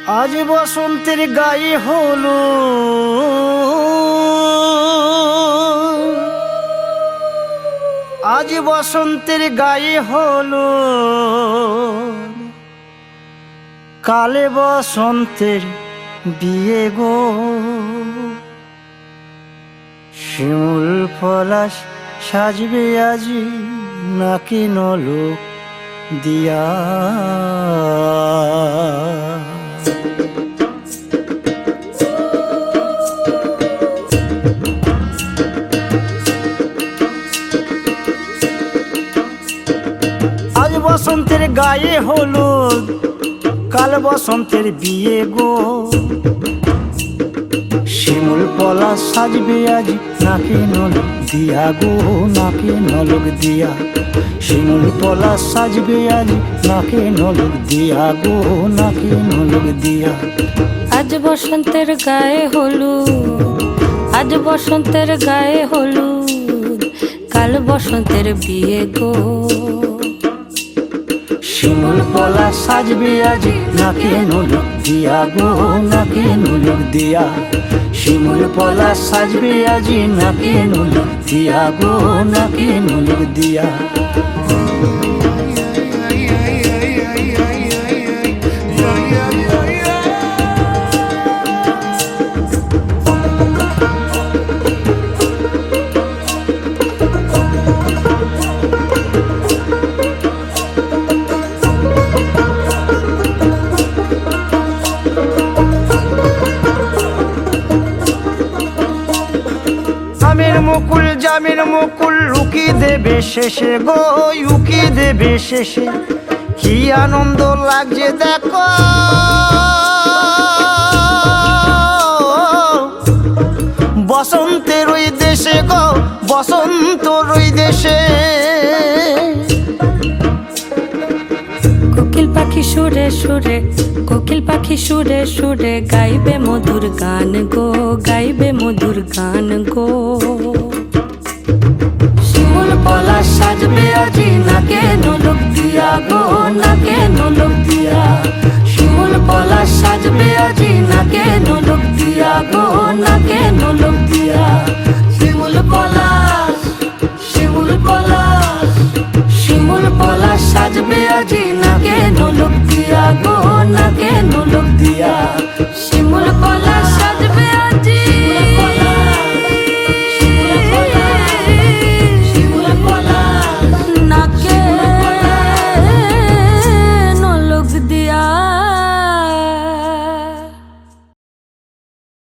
আজ বসন্তের গায়ে হলো আজ বসন্তের গায়ে হলো কালে বসন্তের বিয়ে গো। শিমুল পলাশ সাজবে আজি নাকি নলক দিয়া। আজ বসন্তের গায়ে হলুদ কাল বসন্তের বিয়ে গো। শিমুল পলাশ সাজবে আজ নাকে নলক দিয়া গো, নাকে নলক দিয়া। শিমুল পলাশ সাজবে আজ নাকে নলক দিয়া গো, নাকে নলক দিয়া। আজ বসন্তের গায়ে হলুদ, আজ বসন্তের গায়ে হলুদ কাল বসন্তের বিয়ে গো। শিমুল পলাশ সাজবে আজ নাকে নলক দিয়া গো, নাকে নলক দিয়া। শিমুল পলাশ সাজবে আজ নাকে নলক দিয়া গো, নাকে নলক দিয়া। জামের মুকুল জামের মুকুল লুকি দেবে শেষে গো, লুকি দেবে শেষে। কি আনন্দ লাগছে দেখো বসন্তের ওই দেশে গো, বসন্তর ওই দেশে। কোকিল পাখি সুরে সুরে, কোকিল পাখি সুরে সুরে গাইবে মধুর গান গো, গাইবে মধুর গান গো। শিমুল পলাশ সাজবে আজি নাকে নলক দিয়া গো, নাকে নলক দিয়া। শিমুল পলাশ সাজবে আজি নাকে নলক দিয়া গো, নাকে নলক দিয়া। শিমুল পলাশ, শিমুল পলাশ, শিমুল পলাশ সাজবে আজি নাকে নলক দিয়া গো, নাকে নলক দিয়া। শিমুল